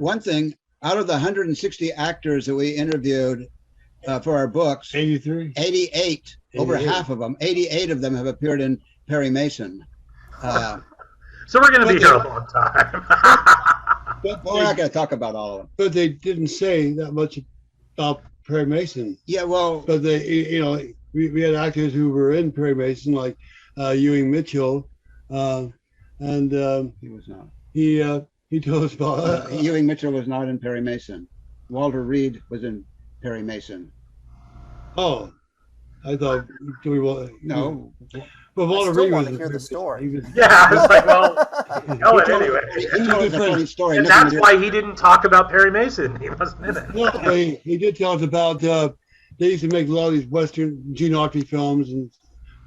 one thing, out of the 160 actors that we interviewed for our books, 88, over half of them, 88 of them have appeared in Perry Mason. So we're going to be here a long time. But we're not going to talk about all of them. But they didn't say that much about Perry Mason. Yeah, well, but we had actors who were in Perry Mason, like Ewing Mitchell, and he was not. He told us about Ewing Mitchell was not in Perry Mason. Walter Reed was in Perry Mason. Oh, I thought no. But Walter Reed want to hear the story. I was like, well, tell it anyway. It's a funny story. And that's why he didn't talk about Perry Mason. He wasn't in it. No, he did tell us about they used to make a lot of these Western Gene Autry films and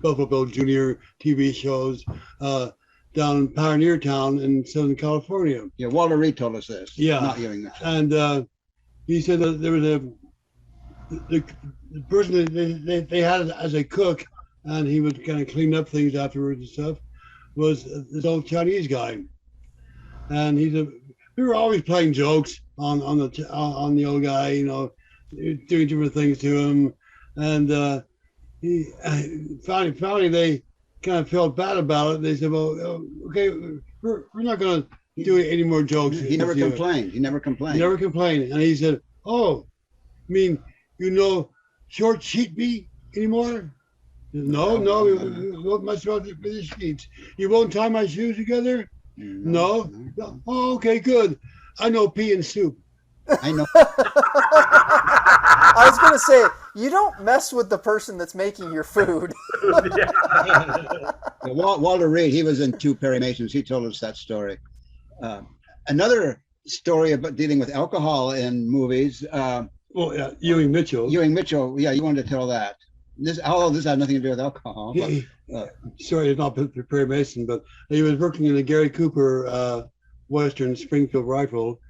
Buffalo Bill Jr. TV shows down in Pioneer Town in Southern California. Yeah, Walter Reed told us this. Yeah. Not Ewing Mitchell. And he said that there was the person that they had as a cook, and he would kind of clean up things afterwards and stuff, was this old Chinese guy. And he said, we were always playing jokes on the old guy, doing different things to him. And he finally they kind of felt bad about it. They said, well, okay, we're not going to do any more jokes. He never complained. He never complained. And he said, oh, I mean, short sheet me anymore? No, we won't mess with the sheets. You won't tie my shoes together? No. Oh, okay, good. I know pea and soup. I know. I was going to say, you don't mess with the person that's making your food. Walter Reed, he was in 2 Perry Masons. He told us that story. Another story about dealing with alcohol in movies. Ewing Mitchell. Ewing Mitchell, yeah, you wanted to tell that. This had nothing to do with alcohol. Sorry, it's not Perry Mason, but he was working in the Gary Cooper Western Springfield Rifle,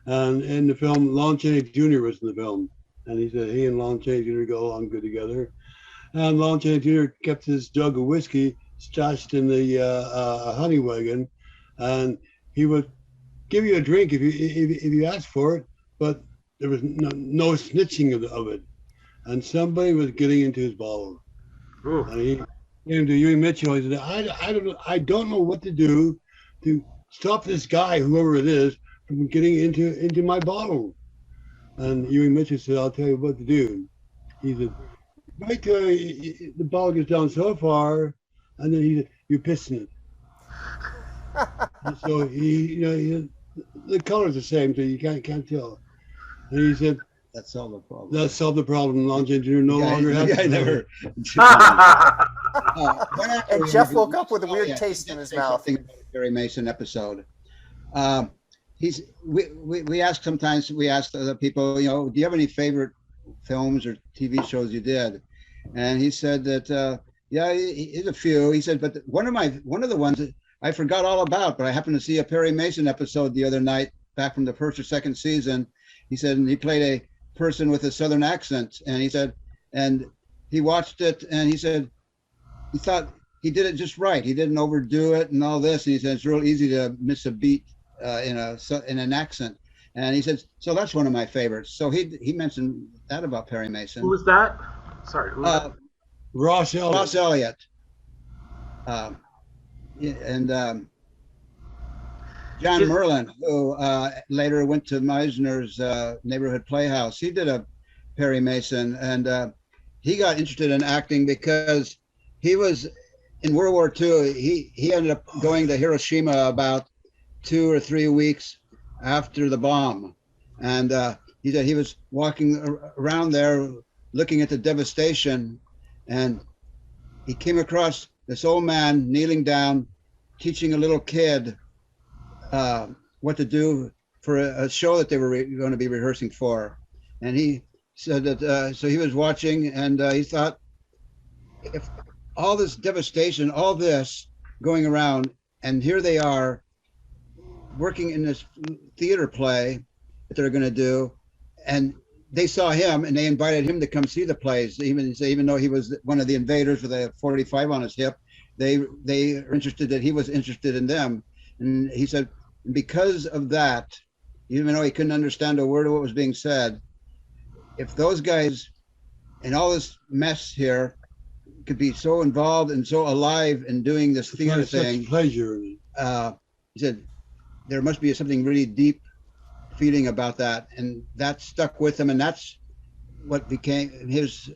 and in the film, Lon Chaney Jr. was in the film, and he said he and Lon Chaney Jr. go along good together, and Lon Chaney Jr. kept his jug of whiskey stashed in the honey wagon, and he would give you a drink if you asked for it, but there was no snitching of it. And somebody was getting into his bottle. Ooh. And he came to Ewing Mitchell. He said, I don't know what to do to stop this guy, whoever it is, from getting into my bottle. And Ewing Mitchell said, I'll tell you what to do. He said, wait till the bottle gets down so far, and then he said, you're pissing it. And so he the color's the same, so you can't tell. And he said, that solved the problem. That solved the problem. Lon Chaney Jr. no longer has to never. And Jeff woke up with a weird taste in his mouth. Perry Mason episode. We ask other people, do you have any favorite films or TV shows you did? And he said that he's a few. He said, but one of the ones that I forgot all about, but I happened to see a Perry Mason episode the other night, back from the first or second season. He said, and he played a person with a Southern accent, and he said, and he watched it, and he said he thought he did it just right. He didn't overdo it and all this. And he said it's real easy to miss a beat in an accent. And he said, so that's one of my favorites. So he mentioned that about Perry Mason. Who was that? Sorry. Who was that? Ross Elliot. Ross Elliot. John Merlin, who later went to Meisner's Neighborhood Playhouse. He did a Perry Mason, and he got interested in acting because he was in World War II. He ended up going to Hiroshima about 2 or 3 weeks after the bomb, and he said he was walking around there looking at the devastation, and he came across this old man kneeling down, teaching a little kid what to do for a show that they were going to be rehearsing for. And he said that, so he was watching, and he thought, if all this devastation, all this going around, and here they are working in this theater play that they're going to do, and they saw him and they invited him to come see the plays, even though he was one of the invaders with a 45 on his hip, they are interested that he was interested in them. And he said, because of that, even though he couldn't understand a word of what was being said. If those guys and all this mess here could be so involved and so alive in doing this theater thing, such pleasure. He said there must be something really deep feeling about that, and that stuck with him, and that's what became his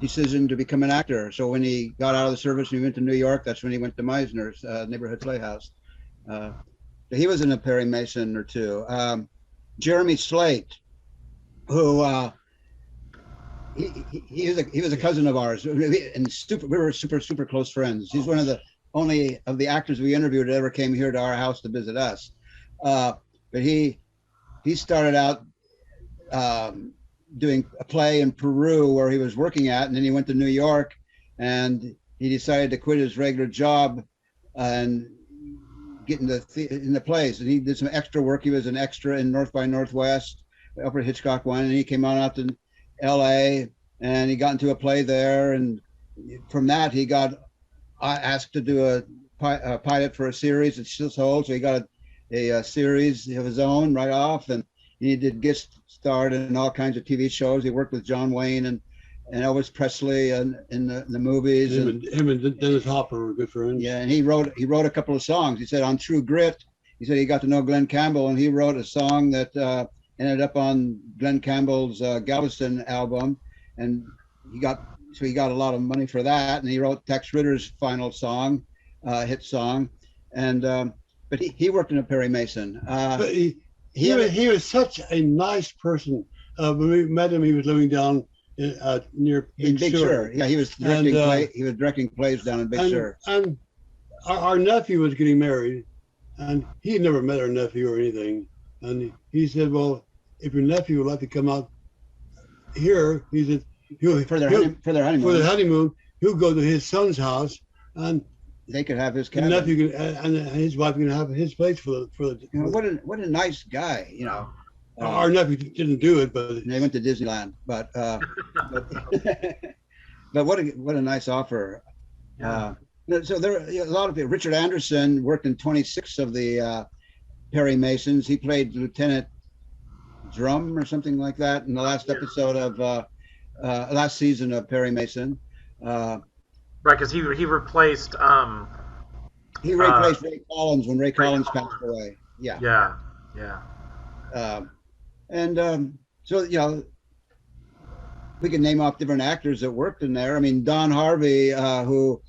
decision to become an actor. So when he got out of the service and he went to New York, that's when he went to Meisner's Neighborhood Playhouse. He was in a Perry Mason or two. Jeremy Slate, who he was a cousin of ours, and we were super close friends. He's one of the only of the actors we interviewed that ever came here to our house to visit us. But he started out doing a play in Peru where he was working at, and then he went to New York, and he decided to quit his regular job and get in the plays. And he did some extra work. He was an extra in North by Northwest, Upper Hitchcock one, and he came on out to LA, and he got into a play there, and from that he got asked to do a pilot for a series that still sold, so he got a series of his own right off, and he did guest starred in all kinds of TV shows. He worked with John Wayne and Elvis Presley and in the movies. Him and Dennis Hopper were good friends. Yeah, and he wrote a couple of songs. He said on True Grit, he said he got to know Glenn Campbell, and he wrote a song that ended up on Glenn Campbell's Galveston album, and he got a lot of money for that. And he wrote Tex Ritter's final song, hit song, and but he worked in a Perry Mason. But he was such a nice person. When we met him, he was living down near Big Sur. Yeah, he was directing plays down in Big Sur. And our nephew was getting married, and he had never met our nephew or anything. And he said, "Well, if your nephew would like to come out here," he said, for their honeymoon, he'll go to his son's house, and they could have his cabin. The nephew and his wife can have his place for the. You know, what a nice guy, you know. Our nephew didn't do it, but they went to Disneyland. But but what a nice offer. So there are a lot of people. Richard Anderson worked in 26 of the Perry Masons. He played Lieutenant Drum or something like that in the last episode of last season of Perry Mason. Right, because he replaced he replaced Ray Collins when Ray Collins passed away. Yeah. So you know, we can name off different actors that worked in there. I mean, Don Harvey, who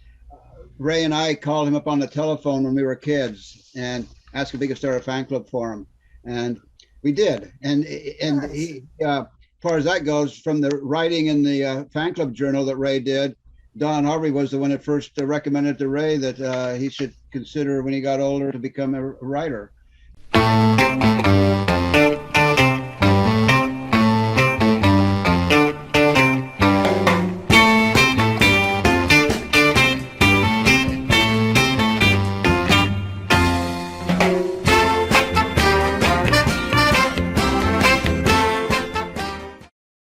Ray and I called him up on the telephone when we were kids and asked if we could start a fan club for him, and we did. And he, as far as that goes, from the writing in the fan club journal that Ray did, Don Harvey was the one that first recommended to Ray that he should consider when he got older to become a writer.